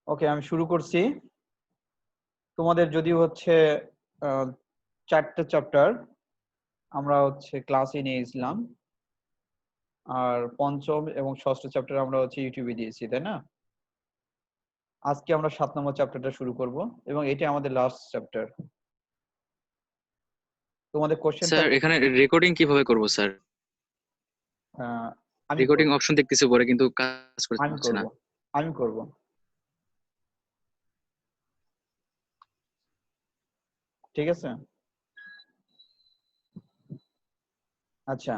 ওকে, আমি শুরু করছি। তোমাদের যদি হচ্ছে 4টে চ্যাপ্টার আমরা হচ্ছে ক্লাসে নিয়েছিলাম, আর পঞ্চম এবং ষষ্ঠ চ্যাপ্টার আমরা হচ্ছে ইউটিউবে দিয়েছি, তাই না? আজকে আমরা 7 নম্বর চ্যাপ্টারটা শুরু করব এবং এটা আমাদের লাস্ট চ্যাপ্টার। তোমাদের কোশ্চেন স্যার থাকলে এখানে রেকর্ডিং কিভাবে করব স্যার? আমি রেকর্ডিং করব। অপশন দেখতেছি পরে, কিন্তু কাজ আমি করছে করব না। আমি করব ঠিক আছে। আচ্ছা,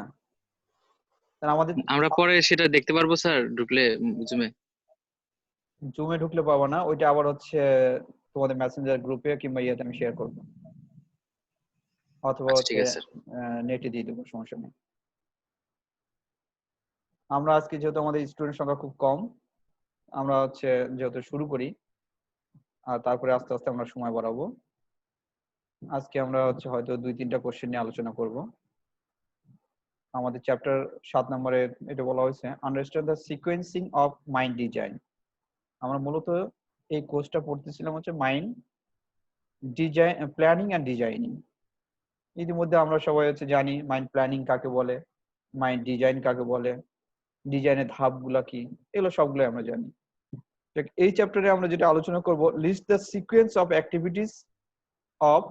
তাহলে আমাদের আমরা পরে সেটা দেখতে পারবো স্যার ঢুকলে জুমে? জুমে ঢুকলে পাবো না, ওইটা আবার হচ্ছে তোমাদের মেসেঞ্জার গ্রুপে কিংবা ইয়েতে আমি শেয়ার করব, অথবা আচ্ছা ঠিক হচ্ছে আছে স্যার। নেটে দিয়ে দেবো, সমস্যা নেই। আমরা আজকে যেহেতু আমাদের স্টুডেন্ট সংখ্যা খুব কম, আমরা হচ্ছে যেহেতু শুরু করি আর তারপরে আস্তে আস্তে আমরা সময় বাড়াবো। আজকে আমরা হচ্ছে হয়তো 2-3টা কোশ্চেন নিয়ে আলোচনা করব। আমাদের চ্যাপ্টার 7 নম্বরে এটা বলা হয়েছে understand the sequencing of mine design. আমরা মূলত এই কোর্সটা পড়তেছিলাম হচ্ছে mind design, planning and designing. ইতিমধ্যে আমরা সবাই হচ্ছে জানি মাইন্ড প্ল্যানিং কাকে বলে, মাইন্ড ডিজাইন কাকে বলে, ডিজাইনের ধাপগুলা কি, এগুলো সবগুলো আমরা জানি। এই চ্যাপ্টারে আমরা যেটা আলোচনা করব, list the sequence of activities of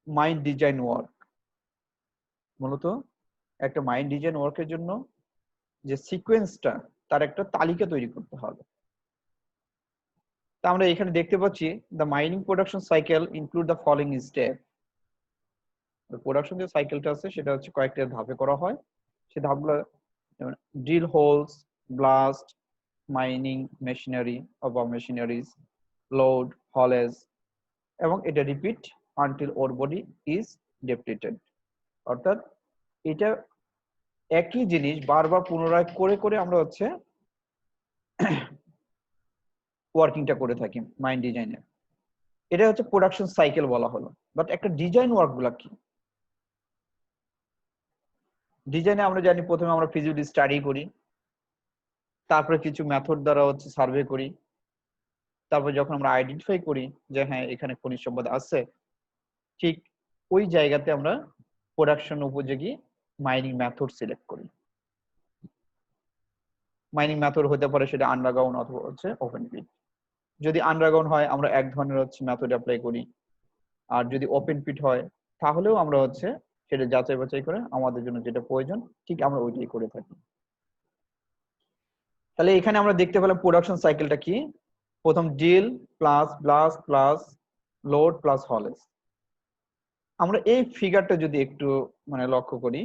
mine design work. মূলত একটা মাইন্ড ডিজাইন ওয়ার্কের জন্য যে সিকোয়েন্সটা, তার একটা তালিকা তৈরি করতে হবে। তা আমরা এখানে দেখতে পাচ্ছি the mining production cycle include the following step. Production যে সাইকেলটা আছে সেটা হচ্ছে কয়েকটা ধাপে করা হয়। সেই ধাপগুলো যেমন drill holes, blast, mining machinery বা মেশিনারিজ, লোড, হলেজ, এবং এটা repeat until ore body is depleted. অর্থাৎ এটা একই জিনিস বারবার পুনরায় করে করে আমরা হচ্ছে ওয়ার্কিংটা করে থাকি মাইন্ড ডিজাইনের। এটা হচ্ছে প্রোডাকশন সাইকেল বলা হলো। বাট একটা ডিজাইন ওয়ার্ক গুলা কি? ডিজাইনে আমরা জানি প্রথমে আমরা ফিজিবিলিটি স্টাডি করি, তারপরে কিছু মেথড দ্বারা হচ্ছে সার্ভে করি, তারপর যখন আমরা আইডেন্টিফাই করি যে হ্যাঁ এখানে খনিজ সম্পদ আছে, ঠিক ওই জায়গাতে আমরা প্রোডাকশন উপযোগী মাইনিং মেথড সিলেক্ট করি। মাইনিং মেথড হতে পারে সেটা আন্ডারগ্রাউন্ড অথবা হচ্ছে ওপেন পিট। যদি আন্ডারগ্রাউন্ড হয় আমরা এক ধরনের হচ্ছে মেথড অ্যাপ্লাই করি, আর যদি ওপেন পিট হয় তাহলেও আমরা হচ্ছে সেটা যাচাই বাছাই করে আমাদের জন্য যেটা প্রয়োজন ঠিক আমরা ওইটাই করে থাকি। তাহলে এখানে আমরা দেখতে পেলাম প্রোডাকশন সাইকেলটা কি। প্রথম drill plus blast plus load plus haulage. আমরা এই ফিগারটা যদি একটু মানে লক্ষ্য করি,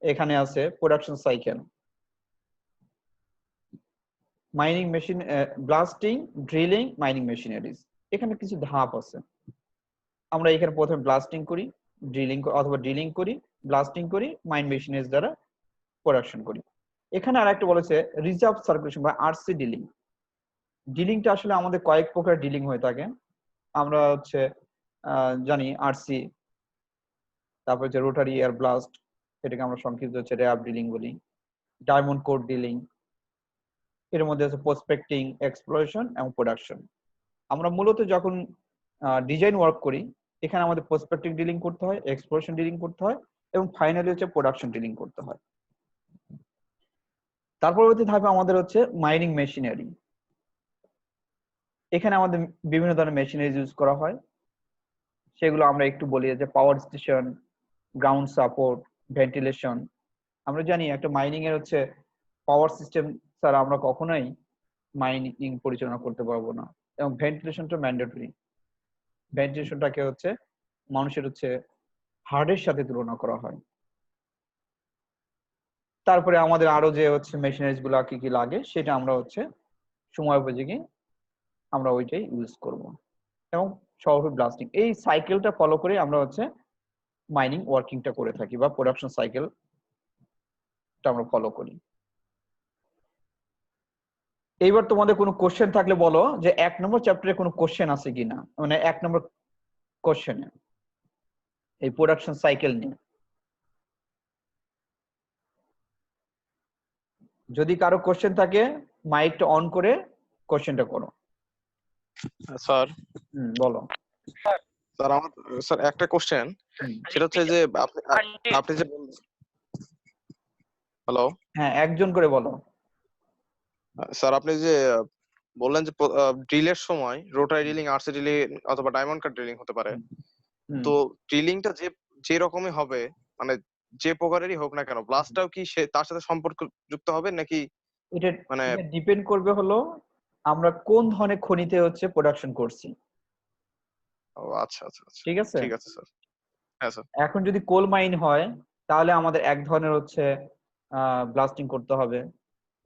এখানে আছে production cycle, mining machine, blasting, drilling, mining machineries. এখানে কিছু ধাপ আছে। আমরা এখানে প্রথমে ব্লাস্টিং করি, ড্রিলিং অথবা ড্রিলিং করি, ব্লাস্টিং করি, মাইন মেশিনারিজ দ্বারা প্রোডাকশন করি। এখানে আর একটা বলেছে রিজার্ভ সার্কুলেশন বা আরসি ডিলিং। ডিলিংটা আসলে আমাদের কয়েক প্রকার ডিলিং হয়ে থাকে। আমরা হচ্ছে জানি আরসি, তারপর হচ্ছে রোটারি এয়ার ব্লাস্ট, এটাকে আমরা সংক্ষিপ্ত হচ্ছে র্যাব ডিলিং বলি, ডায়মন্ড কোড ডিলিং। এর মধ্যে আছে প্রসপেক্টিং, এক্সপ্লোরেশন এবং প্রোডাকশন। আমরা মূলত যখন ডিজাইন ওয়ার্ক করি, এখানে আমাদের প্রসপেক্টিভ ডিলিং করতে হয়, এক্সপ্লোরেশন ডিলিং করতে হয়, এবং ফাইনালি হচ্ছে প্রোডাকশন ডিলিং করতে হয়। তার পরবর্তী ধাপে আমাদের হচ্ছে মাইনিং মেশিনারি। এখানে আমাদের বিভিন্ন ধরনের মেশিনারি ইউজ করা হয়, সেগুলো আমরা একটু বলি যে power station, ground support, ventilation. আমরা জানি একটা মাইনিং এর হচ্ছে পাওয়ার সিস্টেম ছাড়া আমরা কখনোই মাইনিং পরিচালনা করতে পারবো না, এবং ভেন্টিলেশনটা ম্যান্ডেটরি। ভেন্টিলেশনটাকে হচ্ছে মানুষের হচ্ছে হার্টের সাথে তুলনা করা হয়। তারপরে আমাদের আরো যে হচ্ছে মেশিনারিজ গুলা কি কি লাগে সেটা আমরা হচ্ছে সময় উপযোগী আমরা ওইটাই ইউজ করব, এবং সহজে ব্লাস্টিং। এই সাইকেলটা ফলো করে আমরা হচ্ছে মাইনিং ওয়ার্কিংটা করে থাকি বা প্রোডাকশন সাইকেলটা আমরা ফলো করি। এইবার তোমাদের কোনো কোশ্চেন থাকলে বলো যে 1 নম্বর চ্যাপ্টারে কোনো কোশ্চেন আছে কিনা, মানে 1 নম্বর কোশ্চেনে এই প্রোডাকশন সাইকেল নিয়ে। যদি কারো কোশ্চেন থাকে মাইকটা অন করে কোশ্চেনটা করো। স্যার বলো। স্যার আমার স্যার একটা কোশ্চেন, সেটা হচ্ছে যে আপনি যে হ্যালো হ্যাঁ, একজন করে বলো। স্যার আপনি যে বললেন যে ড্রিলের সময় রোটারি ড্রিলিং, আরসি ড্রিলিং অথবা ডায়মন্ড কাট ড্রিলিং হতে পারে, তো ড্রিলিংটা যে রকমই হবে, মানে যে প্রকারেরই হোক না কেন, ব্লাস্টটাও কি তার সাথে সম্পর্ক যুক্ত হবে নাকি? এটা মানে ডিপেন্ড করবে হলো আমরা কোন ধরনের খনিতে হচ্ছে প্রোডাকশন করছি। ও আচ্ছা আচ্ছা আচ্ছা, ঠিক আছে। ঠিক আছে স্যার। হ্যাঁ স্যার। এখন যদি কোল মাইন হয় তাহলে আমাদের এক ধরনের হচ্ছে ব্লাস্টিং করতে হবে।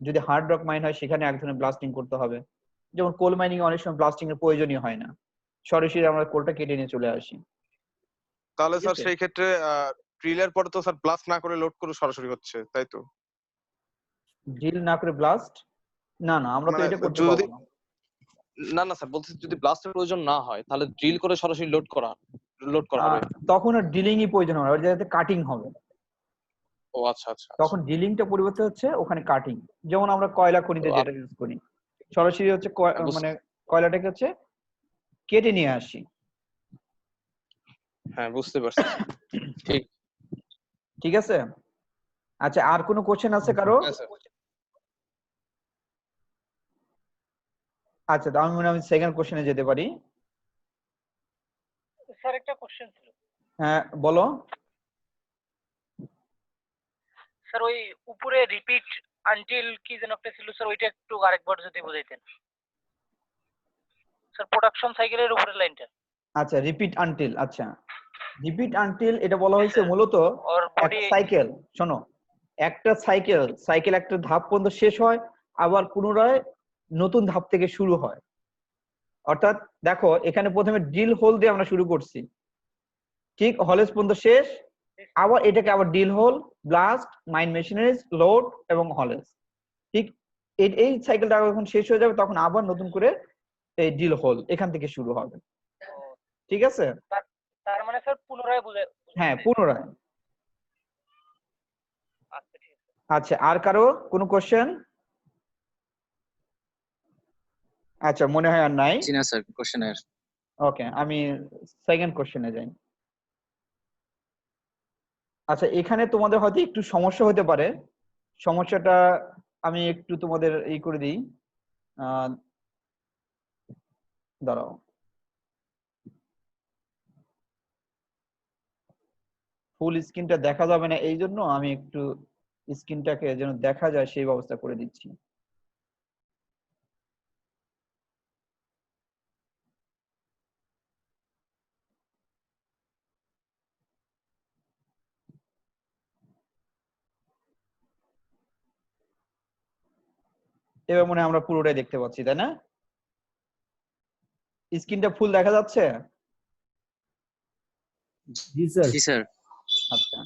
যদি হার্ড রক মাইন হয় সেখানে এক ধরনের ব্লাস্টিং করতে হবে। যেমন কোল মাইনিং অনেক সময় ব্লাস্টিং এর প্রয়োজনই হয় না, সরাসরি আমরা কোলটা কেটে নিয়ে চলে আসি। তাহলে ঠিক স্যার আছে? সেই ক্ষেত্রে ড্রিলের পরে তো স্যার ব্লাস্ট না করে লোড করে সরাসরি হচ্ছে, তাই তো? ড্রিল না করে ব্লাস্ট, না না, আমরা তো মানে এটা করতে যদি পারবো না। না স্যার বলছি, যদি ব্লাস্টের প্রয়োজন না হয় তাহলে ড্রিল করে সরাসরি লোড করা হবে। তখন আর ড্রিলিংই প্রয়োজন হবে, ওর জায়গাতে কাটিং হবে। ও আচ্ছা আচ্ছা তখন ড্রিলিংটা পরিবর্তে হচ্ছে ওখানে কাটিং। যেমন আমরা কয়লা খনিতে যেটা ইউজ করি, সরাসরি হচ্ছে মানে কয়লাটাকে হচ্ছে কেটে নিয়ে আসি। হ্যাঁ বুঝতে পারছি। ঠিক ঠিক আছে। আচ্ছা, আর কোনো কোশ্চেন আছে কারো? আচ্ছা, তো আমি সেকেন্ড কোশ্চেনে যেতে পারি। স্যার একটা কোশ্চেন ছিল। হ্যাঁ বলো। স্যার ওই উপরে রিপিট আনটিল কি যেন একটা ছিল স্যার, ওইটা একটু আরেকবার যদি বুঝাইতেন স্যার, প্রোডাকশন সাইকেলের উপরের লাইনটা। আচ্ছা, রিপিট আনটিল। আচ্ছা, রিপিট আনটিল এটা বলা হয়েছে মূলত ওর বডি সাইকেল। শোনো, একটা সাইকেল একটা ধাপ পর্যন্ত শেষ হয়, আবার পুনরায় নতুন ধাপ থেকে শুরু হয়। অর্থাৎ দেখো, এখানে প্রথমে ড্রিল হোল দিয়ে আমরা শুরু করছি, ঠিক হলেজ পর্যন্ত শেষ, আবার এটাকে আবার drill hole, blast, mine machineries, load এবং হলেজ। ঠিক এই সাইকেলটা যখন শেষ হয়ে যাবে তখন আবার নতুন করে এই ড্রিল হোল এখান থেকে শুরু হবে। ঠিক আছে। তার মানে স্যার পুনরায় হ্যাঁ, পুনরায়। আচ্ছা ঠিক আছে। আচ্ছা, আর কারো কোনো কোশ্চেন? আচ্ছা, মনে হয় আর নাই। জি না স্যার, কোশ্চেন আর ওকে, আমি সেকেন্ড কোশ্চেনে যাই। আচ্ছা, এখানে তোমাদের হয়তো একটু সমস্যা হতে পারে। সমস্যাটা আমি একটু তোমাদের এই করে দিই। দাঁড়াও। ফুল স্ক্রিনটা দেখা যাবে না, এই জন্য আমি একটু স্ক্রিনটাকে যেন দেখা যায় সেই ব্যবস্থা করে দিচ্ছি। এবার মনে হয় আমরা পুরোটাই দেখতে পাচ্ছি, তাই না? স্ক্রিনটা ফুল দেখা যাচ্ছে? জি স্যার। জি স্যার। আচ্ছা,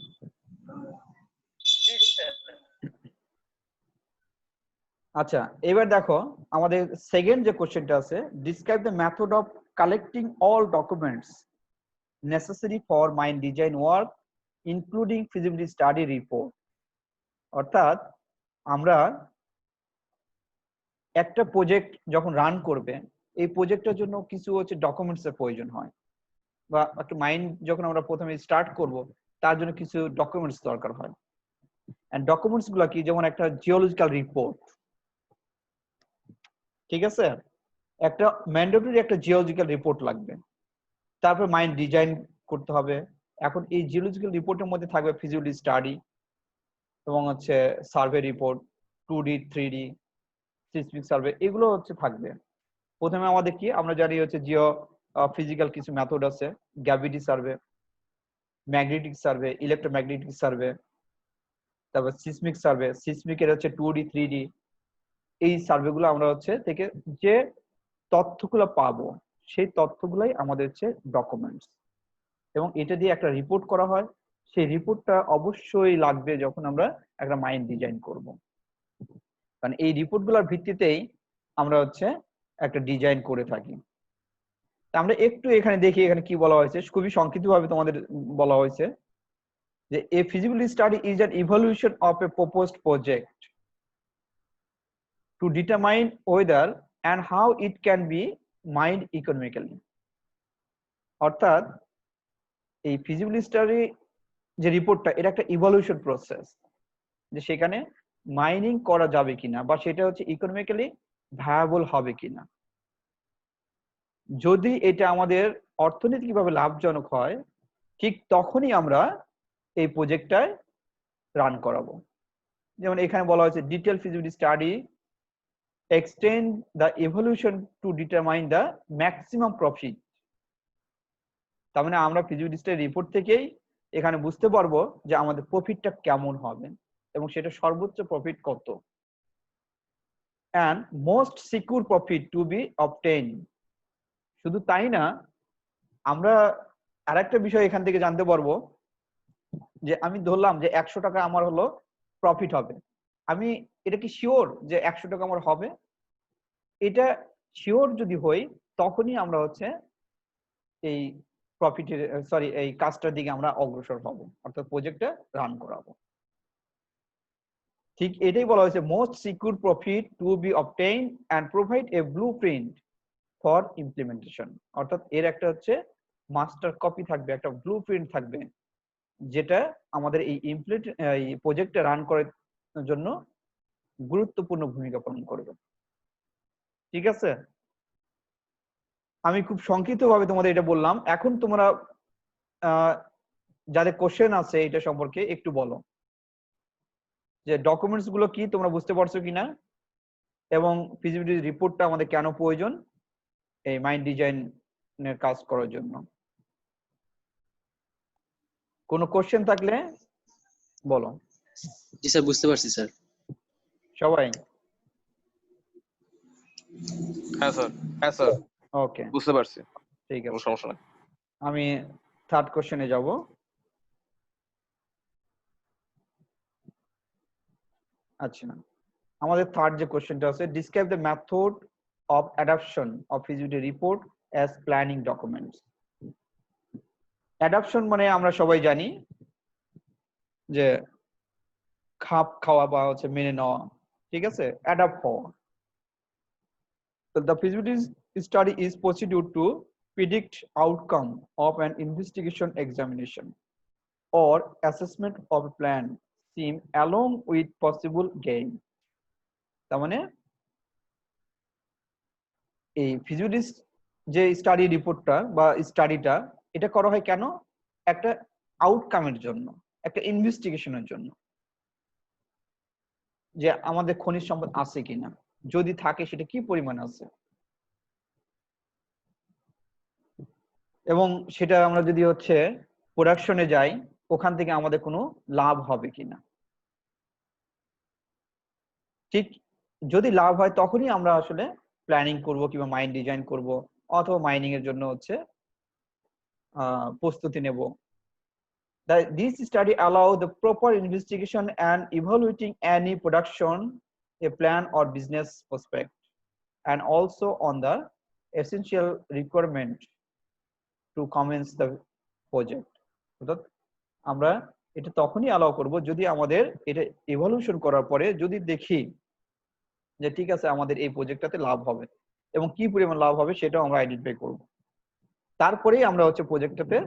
আচ্ছা, এবার দেখো আমাদের সেকেন্ড যে কোশ্চেনটা আছে, describe the method of collecting all documents necessary for mine design work including feasibility study report. অর্থাৎ আমরা একটা প্রজেক্ট যখন রান করবে, এই প্রজেক্টের জন্য কিছু হচ্ছে ডকুমেন্টস এর প্রয়োজন হয়, বা একটা মাইন যখন আমরা প্রথমে স্টার্ট করব তার জন্য কিছু ডকুমেন্টস দরকার হয়। এন্ড ডকুমেন্টস গুলো কি, যেমন একটা জিওলজিক্যাল রিপোর্ট। ঠিক আছে, একটা ম্যান্ডেটরি একটা জিওলজিক্যাল রিপোর্ট লাগবে। তারপর মাইন ডিজাইন করতে হবে। এখন এই জিওলজিক্যাল রিপোর্টের মধ্যে থাকবে ফিজিবিলিটি স্টাডি এবং হচ্ছে survey report, 2D 3D seismic survey, এগুলো হচ্ছে থাকবে। প্রথমে আমাদের কি, আমরা জানি হচ্ছে জিও ফিজিক্যাল কিছু মেথড আছে, gravity survey, magnetic survey, electromagnetic survey, তারপর সিসমিক সার্ভে। সিসমিকের হচ্ছে 2D 3D, এই সার্ভেগুলো আমরা হচ্ছে থেকে যে তথ্যগুলো পাবো সেই তথ্যগুলাই আমাদের হচ্ছে ডকুমেন্টস, এবং এটা দিয়ে একটা রিপোর্ট করা হয়। সেই রিপোর্টটা অবশ্যই লাগবে যখন আমরা একটা মাইন ডিজাইন করব, কারণ এই রিপোর্টগুলোর ভিত্তিতেই আমরা হচ্ছে একটা ডিজাইন করে থাকি। আমরা একটু এখানে দেখি এখানে কি বলা হয়েছে, খুবই সংক্ষিপ্তভাবে তোমাদের বলা হয়েছে যে a feasibility study is an evaluation of a proposed project to determine whether and how it can be mined economically. অর্থাৎ এই ফিজিবিলিটি স্টাডি যে রিপোর্টটা, এটা একটা ইভলিউশন প্রসেস, যে সেখানে মাইনিং করা যাবে কিনা বা সেটা হচ্ছে ইকোনমিক্যালি ভায়াবল হবে কিনা। যদি এটা আমাদের অর্থনৈতিকভাবে লাভজনক হয়, ঠিক তখনই আমরা এই প্রজেক্টটায় রান করাবো। যেমন এখানে বলা হয়েছে detail feasibility study extend the evolution to determine the maximum profit. তার মানে আমরা ফিজিবিলিটি স্টাডি রিপোর্ট থেকেই এখানে বুঝতে পারবো যে আমাদের প্রফিটটা কেমন হবে এবং সেটা সর্বোচ্চ প্রফিট কত। and most secure profit to be obtained। শুধু তাই না, আমরা আরেকটা বিষয় এখান থেকে জানতে পারবো যে আমি ধরলাম যে 100 টাকা আমার হলো প্রফিট হবে, আমি এটা কি শিওর যে 100 টাকা আমার হবে? এটা শিওর যদি হই তখনই আমরা হচ্ছে এই প্রফিটের এই কাজটার দিকে আমরা অগ্রসর হব, অর্থাৎ প্রজেক্টটা রান করাবো। ঠিক এটাই বলা হয়েছে most secure profit to be obtain and provide a blueprint for implementation. অর্থাৎ এর একটা হচ্ছে মাস্টার কপি থাকবে, একটা ব্লুপ্রিন্ট থাকবে, যেটা আমাদের এই প্রজেক্টটা রান করার জন্য গুরুত্বপূর্ণ ভূমিকা পালন করবে। ঠিক আছে, আমি খুব সংক্ষিপ্তভাবে তোমাদের এটা বললাম। এখন তোমরা যাদের কোশ্চেন আছে এটা সম্পর্কে একটু বলো, যে ডকুমেন্টস গুলো কি তোমরা বুঝতে পারছো কিনা, এবং ফিজিবিলিটি রিপোর্টটা আমাদের কেন প্রয়োজন এই মাইন্ড ডিজাইনের কাজ করার জন্য। কোনো কোশ্চেন থাকলে বলো। জি স্যার, বুঝতে পারছি স্যার। সবাই? হ্যাঁ স্যার ওকে, বুঝতে পারছি, ঠিক কোনো আছে। সমস্যা নেই। আমি থার্ড কোশ্চেনে যাব। আচ্ছা, আমাদের থার্ড যে কোশ্চেনটা আছে, describe the method of adoption of feasibility report as planning documents. Adoption মানে আমরা সবাই জানি যে খাপ খাওয়া বা হচ্ছে মেনে নেওয়া, ঠিক আছে, অ্যাডাপ্ট হওয়া। So the feasibility study is procedure to predict outcome of an investigation, examination, or assessment of a plan seen along with possible gain। তার মানে এই ফিজিবিলিটি যে স্টাডি রিপোর্টটা বা স্টাডিটা, এটা করা হয় কেন? একটা আউটকামের জন্য, একটা ইনভেস্টিগেশনের জন্য, যে আমাদের খনিজ সম্পদ আছে কিনা, যদি থাকে সেটা কি পরিমাণ আছে, এবং সেটা আমরা যদি হচ্ছে প্রোডাকশনে যাই ওখান থেকে আমাদের কোনো লাভ হবে কিনা। ঠিক যদি লাভ হয় তখনই আমরা আসলে প্ল্যানিং করব কিংবা মাইন ডিজাইন করব, অথবা মাইনিং এর জন্য হচ্ছে প্রস্তুতি নেব। This study allow the proper investigation and evaluating any production, a plan or business prospect, and also on the essential requirement to commence the project। অর্থাৎ আমরা এটা তখনই অ্যালাউ করব যদি আমাদের এটা ইভলিউশন করার পরে যদি দেখি যে ঠিক আছে আমাদের এই প্রজেক্টটাতে লাভ হবে এবং কি পরিমাণ লাভ হবে সেটাও আমরা আইডেন্টিফাই করব। তারপরেই আমরা হচ্ছে প্রজেক্টটাতে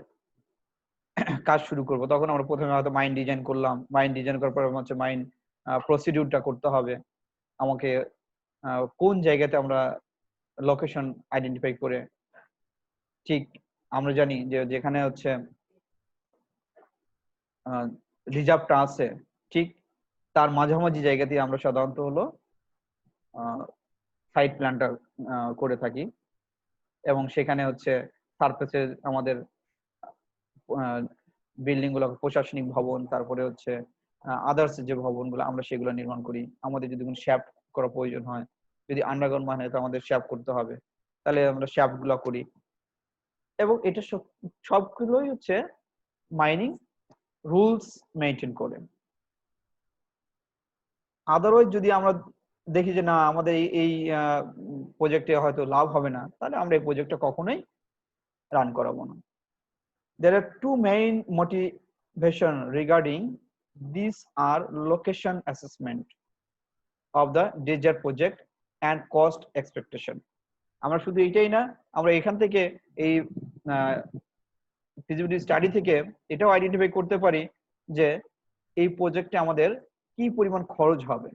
কাজ শুরু করব। তখন আমরা প্রথমে হয়তো মাইন্ড ডিজাইন করলাম, মাইন্ড ডিজাইন করার পর হচ্ছে মাইন্ড প্রসিডিউরটা করতে হবে আমাকে, কোন জায়গাতে আমরা লোকেশন আইডেন্টিফাই করে, ঠিক আমরা জানি যে যেখানে হচ্ছে রিজার্ভটা আছে ঠিক তার মাঝামাঝি জায়গাতে আমরা সাধারণত হলো সাইট প্ল্যানটা করে থাকি, এবং সেখানে হচ্ছে সারফেসে আমাদের বিল্ডিং গুলো, প্রশাসনিক ভবন, তারপরে হচ্ছে আদার্স যে ভবনগুলো আমরা সেগুলো নির্মাণ করি। আমাদের যদি কোনো শ্যাফট করা প্রয়োজন হয়, যদি আন্ডারগ্রাউন্ড মানে তো আমাদের শ্যাফট করতে হবে, তাহলে আমরা শ্যাফট গুলো করি। এবং এটা সবগুলোই হচ্ছে মাইনিং রুলস মেনটেন করে। আদারওয়াইজ যদি আমরা দেখি যে না আমাদের এই প্রজেক্টে হয়তো লাভ হবে না, তাহলে আমরা এই প্রজেক্টটা কখনোই রান করাবো না। There are two main motivation regarding these are location assessment of the desert project and cost expectation। আমরা শুধু এইটাই না, আমরা এখান থেকে এই ফিজিবিলিটি স্টাডি থেকে এটাও আইডেন্টিফাই করতে পারি যে এই প্রজেক্টে আমাদের কি পরিমাণ খরচ হবে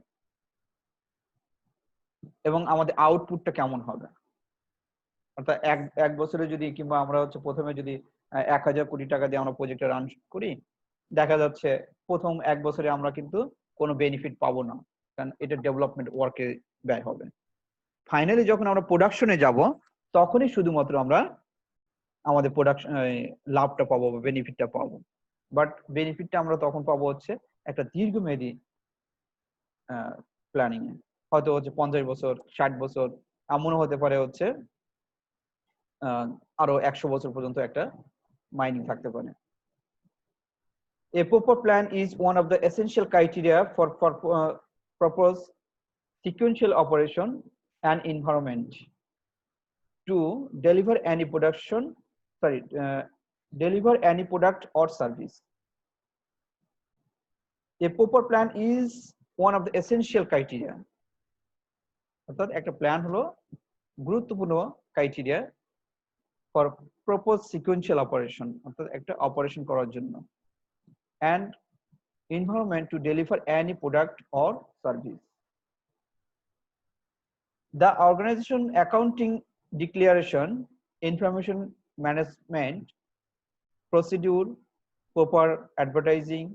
এবং আমাদের আউটপুটটা কেমন হবে। অর্থাৎ এক বছরে যদি, কিংবা আমরা হচ্ছে প্রথমে যদি 1000 কোটি টাকা দিয়ে আমরা প্রজেক্টে রান করি, দেখা যাচ্ছে প্রথম 1 বছরে আমরা কিন্তু কোনো বেনিফিট পাবো না, কারণ এটা ডেভেলপমেন্ট ওয়ার্কে ব্যয় হবে। ফাইনালি যখন আমরা প্রোডাকশনে যাব, তখনই শুধুমাত্র আমরা আমাদের প্রোডাকশন লাভটা পাবো বা বেনিফিটটা পাবো। বাট বেনিফিটটা আমরা তখন পাবো হচ্ছে একটা দীর্ঘমেয়াদী প্ল্যানিং এ, হয়তো হচ্ছে 50 বছর, 60 বছর, এমনও হতে পারে হচ্ছে আরো 100 বছর পর্যন্ত একটা মাইনিং থাকতে পারে। A proper plan is one of the essential criteria for proper sequential operation and environment to deliver any product or service. A proper plan is one of the essential criteria. অর্থাৎ একটা plan হলো গুরুত্বপূর্ণ criteria for proper sequential operation, অর্থাৎ একটা operation করার জন্য, and environment to deliver any product or service. The organization accounting declaration, information management procedure, proper advertising,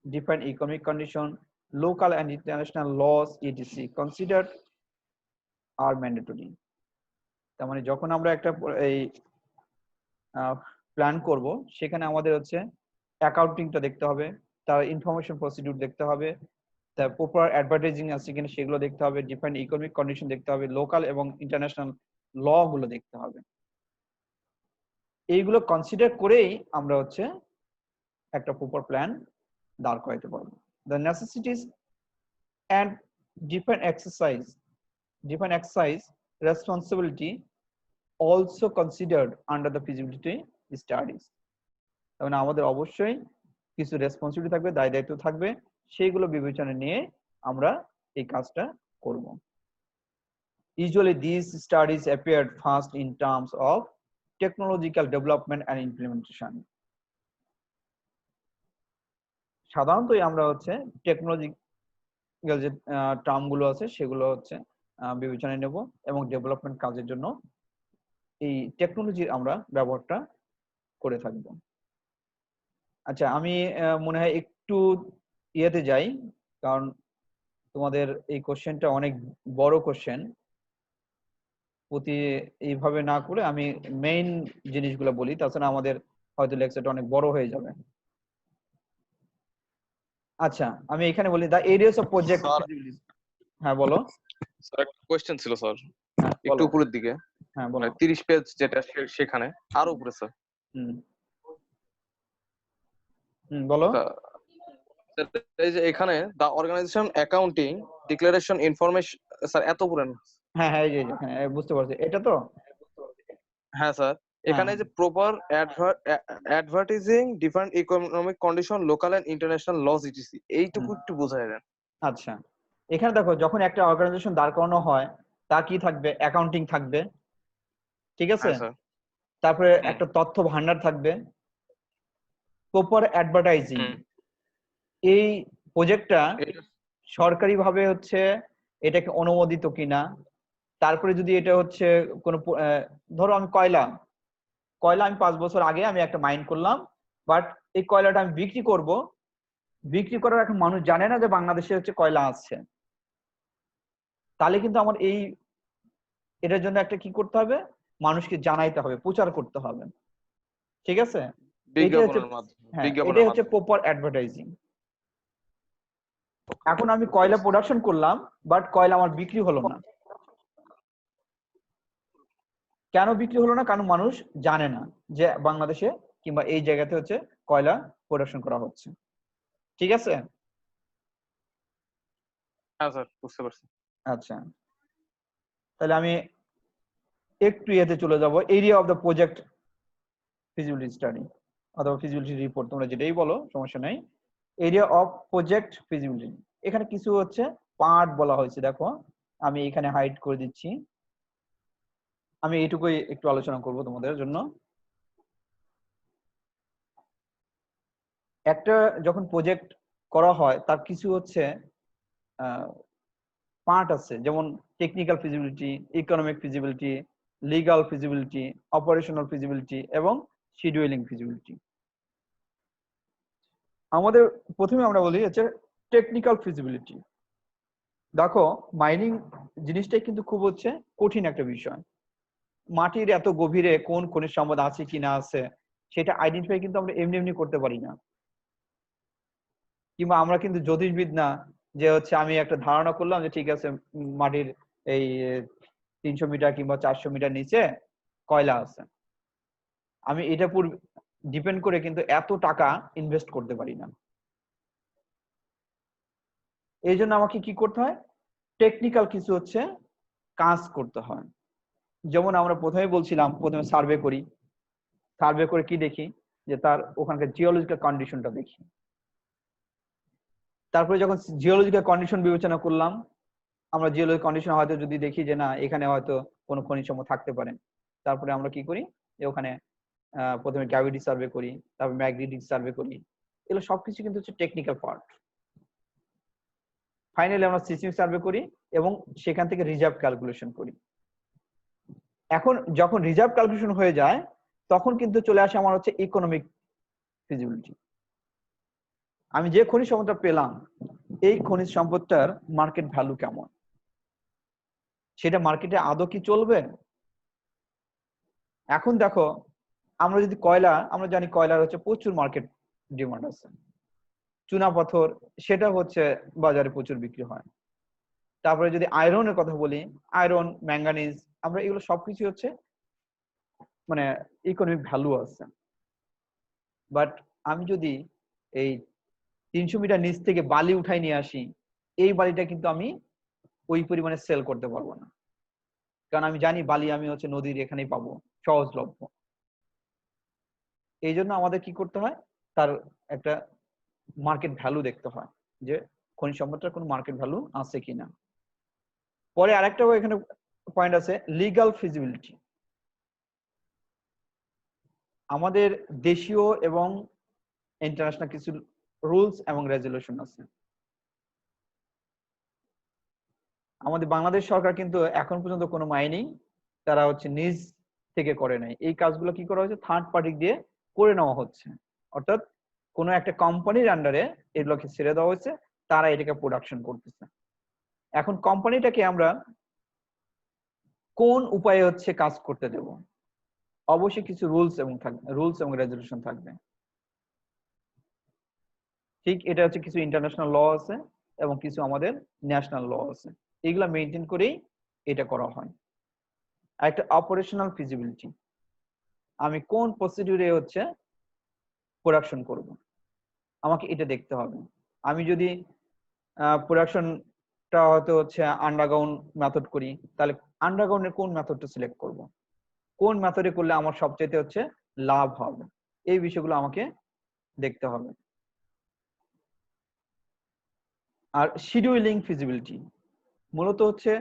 different economic condition, local and international laws etc. considered are mandatory. তার মানে যখন আমরা একটা এই প্ল্যান করব, সেখানে আমাদের হচ্ছে অ্যাকাউন্টিংটা দেখতে হবে, তার ইনফরমেশন প্রসিডিউর দেখতে হবে, তার প্রপার অ্যাডভার্টাইজিং আছে কিনা সেগুলো দেখতে হবে, ডিফারেন্ট ইকোনমিক কন্ডিশন দেখতে হবে, লোকাল এবং ইন্টারন্যাশনাল ল গুলো দেখতে হবে। এইগুলো কনসিডার করেই আমরা হচ্ছে একটা প্রপার প্ল্যান দাঁড় করাইতে পারবো। The necessities and different exercise responsibility also considered under the feasibility studies. তার মানে আমাদের অবশ্যই কিছু রেসপন্সিবিলিটি থাকবে, দায় দায়িত্ব থাকবে, সেইগুলো বিবেচনা নিয়ে আমরা এই কাজটা করব। Usually these studies appeared first in terms of technological development and implementation. সাধারণতই আমরা হচ্ছে টেকনোলজিক্যাল যে টার্ম গুলো আছে সেগুলো হচ্ছে বিবেচনায় নেব এবং ডেভেলপমেন্ট কাজের জন্য এই টেকনোলজির আমরা ব্যবহারটা করে থাকব। আচ্ছা, আমি মনে হয় একটু ইয়েতে যাই, কারণ তোমাদের এই কোশ্চেনটা অনেক বড় কোশ্চেন। প্রতি এইভাবে না করে আমি মেইন জিনিসগুলো বলি, তাছাড়া আমাদের হয়তো লেকচারটা অনেক বড় হয়ে যাবে। আচ্ছা, আমি এখানে বলি দা এরিয়াস অফ প্রজেক্ট। হ্যাঁ বলো স্যার, একটা কোশ্চেন ছিল স্যার, হ্যাঁ একটু উপরের দিকে। হ্যাঁ বলো। 30 পেজ যেটা সেখানে আরো উপরে স্যার। বলো। এই যে এখানে the organization accounting declaration information, sir এত উপরে না? হ্যাঁ হ্যাঁ হ্যাঁ বুঝতে পারছি, এটা তো। হ্যাঁ স্যার, এখানে যে proper advertising different economic condition, local and international loss etc, এইটুকু একটু বোঝায় দেন। আচ্ছা, এখানে দেখো, যখন একটা অর্গানাইজেশন দাঁড় করানো হয়, তা কি থাকবে? অ্যাকাউন্টিং থাকবে, ঠিক আছে? তারপরে একটা তথ্য ভান্ডার থাকবে, প্রপার অ্যাডভার্টাইজিং। এই প্রজেক্টটা সরকারিভাবে হচ্ছে এটাকে অনুমোদিত কিনা, তারপরে যদি এটা হচ্ছে কোনো ধরো আমি কয়লা আমি 5 বছর আগে আমি একটা মাইন করলাম, বাট এই কয়লাটা আমি বিক্রি করব, বিক্রি করার এখন মানুষ জানে না যে বাংলাদেশে হচ্ছে কয়লা আছে, তাহলে কিন্তু আমার এটার জন্য একটা কি করতে হবে? মানুষকে জানাইতে হবে, প্রচার করতে হবে, ঠিক আছে? এটাই হচ্ছে প্রপার অ্যাডভার্টাইজিং। এখন আমি কয়লা প্রোডাকশন করলাম, বাট কয়লা আমার বিক্রি হলো না। কেন বিক্রি হলো না? কারণ মানুষ জানে না যে বাংলাদেশে কিংবা এই জায়গাতে হচ্ছে কয়লা প্রোডাকশন করা হচ্ছে, ঠিক আছে? হ্যাঁ স্যার, বুঝতে পারছি। আচ্ছা, তাহলে আমি একটু ইয়েতে চলে যাব, area of the project feasibility study অথবা ফিজিবিলিটি রিপোর্ট, তোমরা যেটাই বলো সমস্যা নাই। এরিয়া অফ প্রজেক্ট ফিজিবিলিটি, এখানে কিছু হচ্ছে পার্ট বলা হয়েছে, দেখো আমি এখানে হাইড করে দিচ্ছি। আমি এইটুকুই একটু আলোচনা করব তোমাদের জন্য। একটা যখন প্রজেক্ট করা হয় তার কিছু হচ্ছে পার্ট আছে, যেমন technical feasibility, economic feasibility, legal feasibility, operational feasibility এবং শিডিউলিং ফিজিবিলিটি। আমাদের প্রথমে আমরা বলি হচ্ছে টেকনিক্যাল ফিজিবিলিটি। দেখো মাইনিং জিনিসটাই কিন্তু খুব হচ্ছে কঠিন একটা বিষয়। মাটির এত গভীরে কোন খনিজ সম্পদ আছে কি না আছে সেটা আইডেন্টিফাই কিন্তু আমরা এমনি এমনি করতে পারি না। কিংবা আমরা কিন্তু জ্যোতিষবিদ না যে হচ্ছে আমি একটা ধারণা করলাম যে ঠিক আছে মাটির এই 300 মিটার কিংবা 400 মিটার নিচে কয়লা আছে। আমি এটা পুরো ডিপেন্ড করে কিন্তু এত টাকা ইনভেস্ট করতে পারি না। এই জন্য আমাকে কি করতে হয়, টেকনিক্যাল কিছু হচ্ছে কাজ করতে হয়। যেমন আমরা প্রথমে বলছিলাম, প্রথমে সার্ভে করি, সার্ভে করে কি দেখি যে তার ওখানকার জিওলজিক্যাল কন্ডিশনটা দেখি। তারপরে যখন জিওলজিক্যাল কন্ডিশন বিবেচনা করলাম, আমরা জিওলজিক্যাল কন্ডিশন হয়তো যদি দেখি যে না এখানে হয়তো কোনো খনিজ সম্পদ থাকতে পারে, তারপরে আমরা কি করি যে ওখানে প্রথমে গ্র্যাভিটি সার্ভে করি, তারপর ম্যাগনেটিক সার্ভে করি। এগুলো সবকিছু কিন্তু হচ্ছে টেকনিক্যাল পার্ট। ফাইনালি আমরা সিসমিক সার্ভে করি এবং সেখান থেকে রিজার্ভ ক্যালকুলেশন করি। এখন যখন রিজার্ভ ক্যালকুলেশন হয়ে যায় তখন কিন্তু চলে আসে আমার হচ্ছে ইকোনমিক ফিজিবিলিটি। আমি যে খনিজ সম্পদটা পেলাম এই খনিজ সম্পদটার মার্কেট ভ্যালু কেমন, সেটা মার্কেটে আদৌ কি চলবে। এখন দেখো আমরা যদি কয়লা, আমরা জানি কয়লার হচ্ছে প্রচুর মার্কেট ডিমান্ড আছে। চুনা পাথর সেটা হচ্ছে বাজারে প্রচুর বিক্রি হয়। তারপরে যদি আয়রনের কথা বলি, আয়রন, ম্যাঙ্গানিজ, আমরা এগুলো সবকিছু হচ্ছে মানে ইকোনমিক ভ্যালু আছে। বাট আমি যদি এই 300 মিটার নিচ থেকে বালি উঠাই নিয়ে আসি, এই বালিটা কিন্তু আমি ওই পরিমাণে সেল করতে পারবো না, কারণ আমি জানি বালি আমি হচ্ছে নদীর এখানেই পাবো সহজলভ্য। এই জন্য আমাদের কি করতে হয়, তার একটা মার্কেট ভ্যালু দেখতে হয় যে খনিজ সম্পদটার কোনো মার্কেট ভ্যালু আছে কিনা। পরে আরেকটা এখানে পয়েন্ট আছে, লিগ্যাল ফিজিবিলিটি। আমাদের দেশীয় এবং ইন্টারন্যাশনাল কিছু রুলস এবং রেজুলেশন আছে। আমাদের বাংলাদেশ সরকার কিন্তু এখন পর্যন্ত কোনো মাইনিং তারা হচ্ছে নিজ থেকে করে নাই। এই কাজগুলো কি করা হচ্ছে, থার্ড পার্টি দিয়ে করে নেওয়া হচ্ছে। অর্থাৎ কোনো একটা কোম্পানির আন্ডারে এগুলোকে ছেড়ে দেওয়া হয়েছে, তারা এটাকে প্রোডাকশন করতেছে। এখন কোম্পানিটাকে আমরা কোন উপায়ে হচ্ছে কাজ করতে দেব, অবশ্যই কিছু রুলস এবং রেজুলেশন থাকবে। ঠিক এটা হচ্ছে কিছু ইন্টারন্যাশনাল ল আছে এবং কিছু আমাদের ন্যাশনাল ল আছে, এগুলা মেনটেন করেই এটা করা হয়। একটা অপারেশনাল ফিজিবিলিটি, আমি কোন প্রসিডিউরে হচ্ছে প্রোডাকশন করব, আমাকে এটা দেখতে হবে। আমি যদি প্রোডাকশনটা হয়তো হচ্ছে আন্ডারগ্রাউন্ড মেথড করি, তাহলে আন্ডারগ্রাউন্ডের কোন মেথডটা সিলেক্ট করব, কোন মেথডে করলে আমার সবচাইতে হচ্ছে লাভ হবে, এই বিষয়গুলো আমাকে দেখতে হবে। আর শিডিউলিং ফিজিবিলিটি মূলত হচ্ছে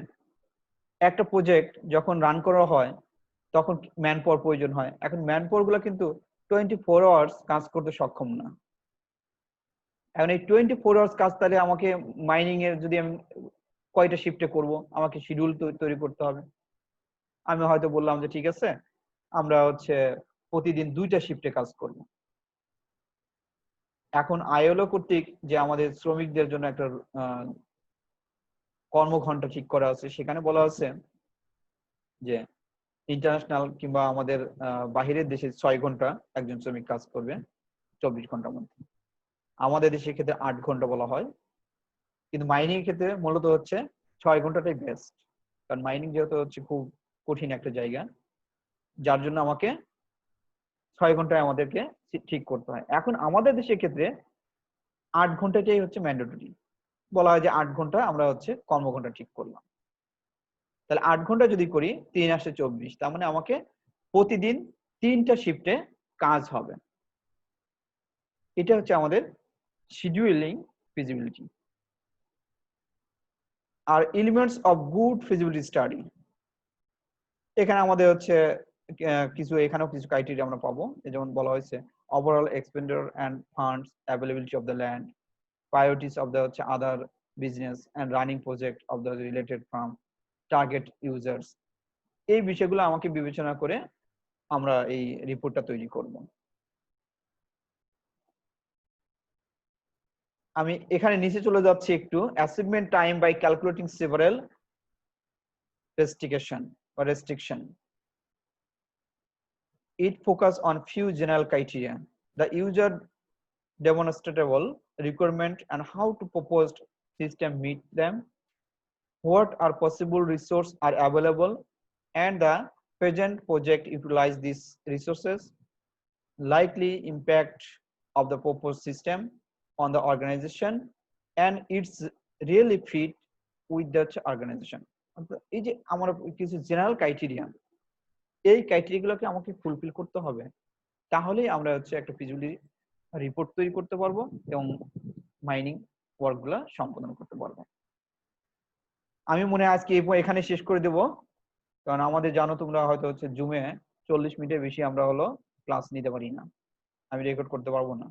একটা প্রজেক্ট যখন রান করা হয় তখন ম্যান পাওয়ার প্রয়োজন হয়। এখন ম্যান পাওয়ার গুলো কিন্তু 24 আওয়ার্স কাজ করতে সক্ষম না। এখন এই 24 আওয়ার্স কাজ, তাহলে আমাকে মাইনিং এর যদি আমি কয়টা শিফটে করব, আমাকে শিডিউল তৈরি করতে হবে। আমি হয়তো বললাম যে ঠিক আছে আমরা হচ্ছে প্রতিদিন 2টা শিফটে কাজ করব। এখন আইএলও কর্তৃক যে আমাদের শ্রমিকদের জন্য একটা কর্মঘণ্টা ঠিক করা আছে, সেখানে বলা আছে যে ইন্টারন্যাশনাল কিংবা আমাদের বাহিরের দেশে 6 ঘন্টা একজন শ্রমিক কাজ করবে 24 ঘন্টার মধ্যে। আমাদের দেশের ক্ষেত্রে 8 ঘন্টা বলা হয়, কিন্তু মাইনিং এর ক্ষেত্রে মূলত হচ্ছে 6 ঘন্টাটাই বেস্ট। কারণ মাইনিং যেহেতু হচ্ছে খুব কঠিন একটা জায়গা, যার জন্য আমাকে 6 ঘন্টায় আমাদেরকে ঠিক করতে হয়। এখন আমাদের দেশের ক্ষেত্রে 8 ঘন্টাটাই হচ্ছে ম্যান্ডেটরি, বলা হয় যে 8 ঘন্টা আমরা হচ্ছে কর্মঘণ্টা ঠিক করলাম। তাহলে 8 ঘন্টা যদি করি 3 আসে 24, তার মানে আমাকে প্রতিদিন 3টা শিফটে কাজ হবে। এটা হচ্ছে আমাদের শিডিউলিং ফিজিবিলিটি। আর elements of good feasibility study, এখানে আমাদের হচ্ছে কিছু এখানেও কিছু ক্রাইটেরিয়া আমরা পাবো, যেমন বলা হয়েছে overall expenditure and funds availability of the land, priorities of the হচ্ছে other business and running project of the related firm, target users. এই বিষয়গুলো আমাকে বিবেচনা করে আমরা এই রিপোর্টটা তৈরি করব। আমি এখানে নিচে চলে যাচ্ছি একটু। Achievement time by calculating several restriction. It focus on few general criteria: the user demonstrable requirement and how to proposed system meet them, what are possible resources are available, and the present project utilize these resources, likely impact of the proposed system on the organization, and it's really fit with the organization. এই যে আমার কিছু general criteria, এই ক্রাইটেরিয়াগুলোকে আমাকে fulfil করতে হবে, তাহলেই আমরা হচ্ছে একটা ফিজিবিলিটি রিপোর্ট তৈরি করতে পারবো এবং মাইনিং ওয়ার্কগুলো সম্পাদন করতে পারবো। আমি মনে হয় আজকে এখানে শেষ করে দেব, কারণ আমাদের জানো তোমরা হয়তো হচ্ছে জুমে 40 মিনিটের বেশি আমরা হলো ক্লাস নিতে পারি না, আমি রেকর্ড করতে পারবো না।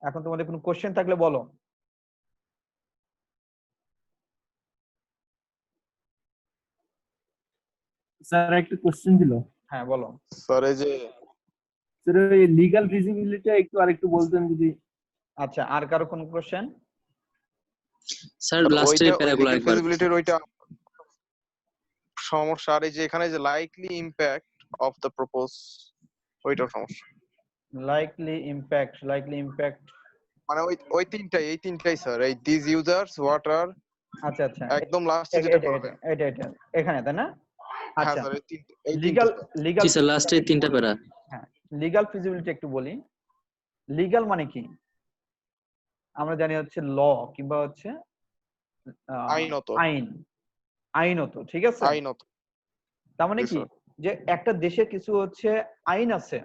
এখন তোমাদের কোনো কোশ্চেন থাকলে বলো। স্যার একটা কোশ্চেন ছিল। হ্যাঁ বলো। স্যার এই যে স্যার এই লিগ্যাল ফিজিবিলিটি একটু আরেকটু বলতেন যদি। আচ্ছা, আর কারো কোনো কোশ্চেন? স্যার লাস্টের প্যারাগুলো একবার ফিজিবিলিটির ওইটা সমস্যা, আর এই যে এখানে যে likely impact of the propose, ওইটাও সমস্যা। লাইকলি ইমপ্যাক্ট মানে ওই তিনটাই, এই তিনটাই স্যার, এই দিস ইউজার্স হোয়াট আর, আচ্ছা আচ্ছা একদম লাস্টে যেটা করবে এটা এখানে তাই না? হ্যাঁ আচ্ছা, স্যার এই লিগ্যাল জি স্যার লাস্টে তিনটা প্যারা। হ্যাঁ, লিগ্যাল ফিজিবিলিটি একটু বলি। লিগ্যাল মানে কি? আমরা জানি হচ্ছে ল কিংবা হচ্ছে আইনত, ঠিক আছে? আইনত। তার মানে কি যে একটা দেশে কিছু হচ্ছে আইন আছে,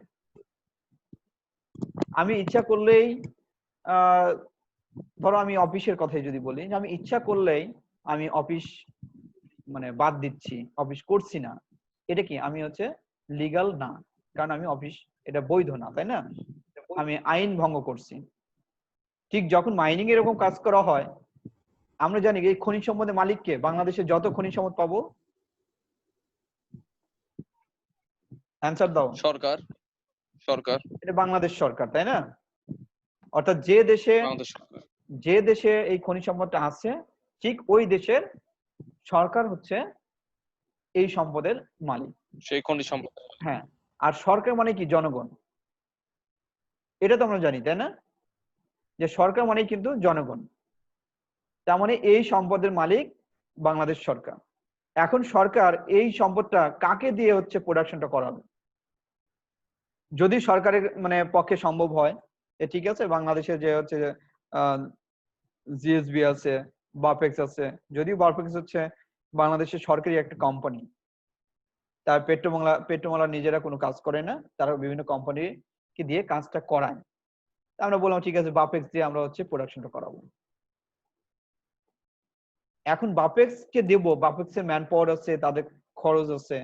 আমি ইচ্ছা করলেই ধরো আমি অফিসের কথাই যদি বলি, যে আমি ইচ্ছা করলেই আমি অফিস মানে বাদ দিচ্ছি, অফিস করছি না, এটা কি আমি হচ্ছে লিগ্যাল না, কারণ আমি অফিস এটা বৈধ না, তাই না? আমি আইন ভঙ্গ করছি। ঠিক যখন মাইনিং এরকম কাজ করা হয়, আমরা জানি এই খনিজ সম্পদের মালিককে, বাংলাদেশে যত খনিজ সম্পদ পাবো, অ্যানসার দাও। সরকার এটা বাংলাদেশ সরকার, তাই না? অর্থাৎ যে দেশে এই খনিজ সম্পদটা আছে, ঠিক ওই দেশের সরকার হচ্ছে এই সম্পদের মালিক, সেই খনিজ সম্পদ। হ্যাঁ, আর সরকার মানে কি? জনগণ। এটা তো আমরা জানি, তাই না, যে সরকার মানে কিন্তু জনগণ। তার মানে এই সম্পদের মালিক বাংলাদেশ সরকার। এখন সরকার এই সম্পদটা কাকে দিয়ে হচ্ছে প্রোডাকশনটা করাবে? যদি সরকারের মানে পক্ষে সম্ভব হয়, ঠিক আছে, বাংলাদেশে যে হচ্ছে জিএসবি আছে, বাপেক্স আছে, যদিও বাপেক্স হচ্ছে বাংলাদেশের সরকারি একটা কোম্পানি, তার পেট্রোবাংলা নিজেরা কোনো কাজ করে না, তারা বিভিন্ন কোম্পানিকে দিয়ে কাজটা করায়। আমরা বললাম ঠিক আছে, বাপেক্স দিয়ে আমরা হচ্ছে প্রোডাকশনটা করাবো। এখন বাপেক্স কে দেব, বাপেক্স এর ম্যান পাওয়ার আছে, তাদের খরচ আছে,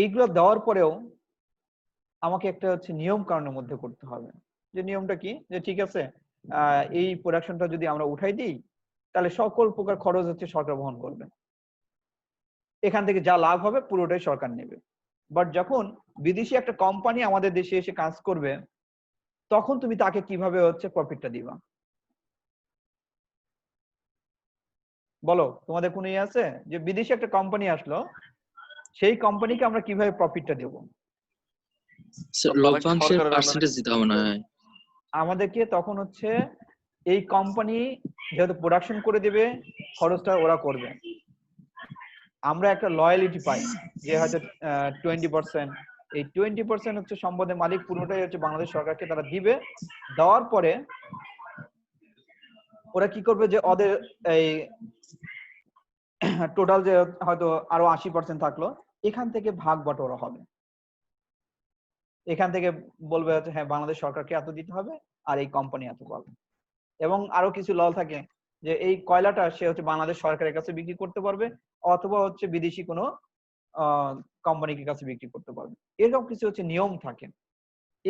এইগুলো দেওয়ার পরেও আমাকে একটা হচ্ছে নিয়ম কানুনের মধ্যে করতে হবে। যে নিয়মটা কি? যে ঠিক আছে, এই প্রোডাকশনটা যদি আমরা উঠাই দিই, তাহলে সকল প্রকার খরচ হচ্ছে সরকার বহন করবে, এখান থেকে যা লাভ হবে পুরোটাই সরকার নেবে। বাট যখন বিদেশি একটা কোম্পানি আমাদের দেশে এসে কাজ করবে, তখন তুমি তাকে কিভাবে হচ্ছে প্রফিটটা দিবা? বলো, তোমাদের কোনো ইয়ে আছে? যে বিদেশি একটা কোম্পানি আসলো, সেই কোম্পানিকে আমরা কিভাবে প্রফিটটা দেব? লভ্যাংশের পার্সেন্টেজ দিতে হবে না? আমাদেরকে তখন হচ্ছে এই কোম্পানি যেহেতু প্রোডাকশন করে দেবে, খরচটা ওরা করবে, আমরা একটা লয়ালিটি পাই যে হয়তো 20%, এই 20% হচ্ছে সম্পদের মালিক পুরোটাই হচ্ছে বাংলাদেশ সরকারকে তারা দিবে। দেওয়ার পরে ওরা কি করবে, যে ওদের এই টোটাল যে হয়তো আরো 80% থাকলো, এখান থেকে ভাগ বটোয়ারা হবে, এখান থেকে বলবে হচ্ছে হ্যাঁ বাংলাদেশ সরকারকে এত দিতে হবে আর এই কোম্পানি এত পাবে। এবং আরো কিছু ল থাকে যে এই কয়লাটা সে হচ্ছে বাংলাদেশ সরকারের কাছে বিক্রি করতে পারবে, অথবা হচ্ছে বিদেশি কোনো কোম্পানির কাছে বিক্রি করতে পারবে। এরকম কিছু হচ্ছে নিয়ম থাকে,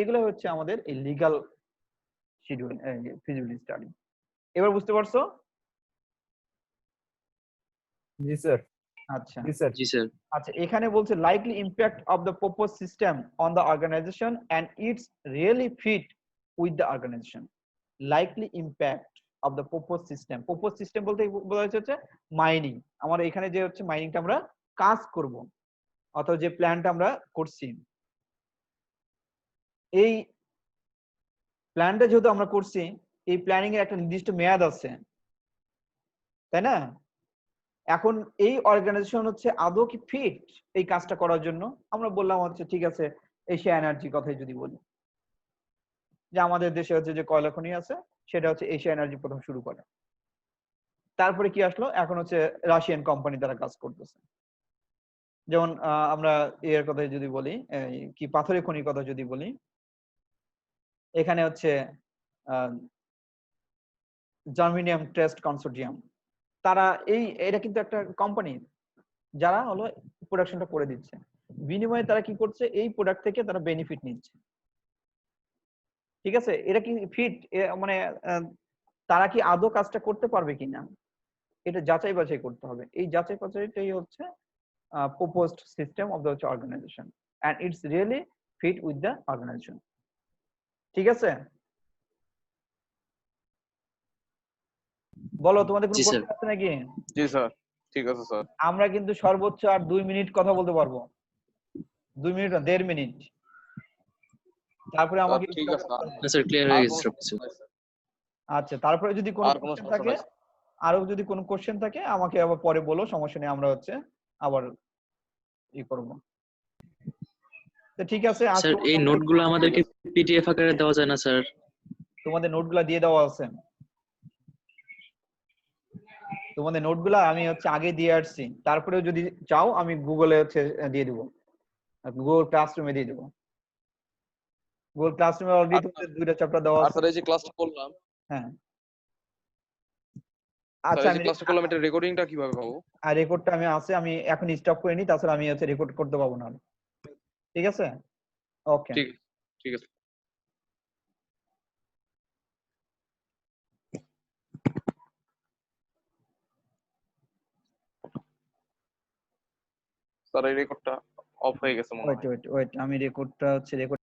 এগুলো হচ্ছে আমাদের এই লিগ্যাল শিডিউল ফিজিবিলিটি স্টাডি। এবার বুঝতে পারছো? জি স্যার। আচ্ছা জি স্যার। জি স্যার। আচ্ছা, এখানে বলছে likely impact of the propose system on the organization and its really fit with the organization. Likely impact of the propose system, propose system বলতে বোঝা হচ্ছে মাইনিং। আমরা এখানে যে হচ্ছে মাইনিংটা আমরা কাজ করব, অথবা যে প্ল্যানটা আমরা করছি, এই প্ল্যানটা যেহেতু আমরা করছি, এই প্ল্যানিং এর একটা নির্দিষ্ট মেয়াদ আছে, তাই না? এখন এই অর্গানাইজেশন হচ্ছে আদৌ কি ফিট এই কাজটা করার জন্য? আমরা বললাম হচ্ছে ঠিক আছে, এশিয়া এনার্জি কথাই যদি বলি, যে আমাদের দেশে হচ্ছে যে কয়লা খনি আছে, সেটা হচ্ছে এশিয়া এনার্জি প্রথম শুরু করে। তারপরে কি আসলো, এখন হচ্ছে রাশিয়ান কোম্পানি দ্বারা কাজ করতেছে। যেমন আমরা এর কথা যদি বলি, কি পাথরের খনির কথা যদি বলি, এখানে হচ্ছে জার্মেনিয়াম ট্রেস্ট কনসোর্টিয়াম, তারা এটা কিন্তু একটা কোম্পানি যারা হলো প্রোডাকশনটা করে দিচ্ছে, বিনিময়ে তারা কি করছে, এই প্রোডাক্ট থেকে তারা বেনিফিট নিচ্ছে। ঠিক আছে, এটা কি ফিট, মানে তারা কি আদৌ কাজটা করতে পারবে কিনা, এটা যাচাই বাছাই করতে হবে। এই যাচাই বাছাইটাই হচ্ছে proposed system of the organization and its really fit with the organization. ঠিক আছে, বলো তোমাদের কোনো জি স্যার। প্রশ্ন আছে নাকি? জি স্যার, ঠিক আছে স্যার। আমরা কিন্তু সর্বোচ্চ আর 2 মিনিট কথা বলতে পারবো, 2 মিনিট না 1.5 মিনিট, তারপরে আমাকে ঠিক আছে স্যার ক্লিয়ার হয়ে গেছে সবকিছু। আচ্ছা, তারপরে যদি কোনো আর কোনো কোশ্চেন সমস্যা থাকে, নাই আরো যদি কোনো কোশ্চেন থাকে আমাকে আবার পরে বলো, সমস্যা নেই, আমরা হচ্ছে আবার করব। তো ঠিক আছে, আজকে স্যার এই নোটগুলো আমাদেরকে পিডিএফ আকারে দেওয়া যায় না স্যার? তোমাদের নোটগুলা দিয়ে দেওয়া আছে, তোমাদের নোটগুলা আমি হচ্ছে আগে দিয়ে আসছি, তারপরে যদি চাও আমি গুগলে হচ্ছে দিয়ে দিব, গুগল ক্লাসরুমে দিয়ে দেবো। গুগল ক্লাসরুমে অলরেডি তোমাদের 2টা চ্যাপ্টার দেওয়া আর আছে। স্যার এই যে ক্লাসটা করলাম, হ্যাঁ স্যার আচ্ছা, এই যে আমি ক্লাসটা করলাম, এটা রেকর্ডিংটা কিভাবে পাবো? আর রেকর্ডটা আমি আছে, আমি এখন স্টপ করে নি, তাছাড়া আমি হচ্ছে রেকর্ড করতে পারবো না। ঠিক আছে, ওকে। ঠিক ঠিক আছে স্যার, এই রেকর্ডটা অফ হয়ে গেছে মনে হয়। ওয়েট, আমি রেকর্ডটা হচ্ছে রেকর্ড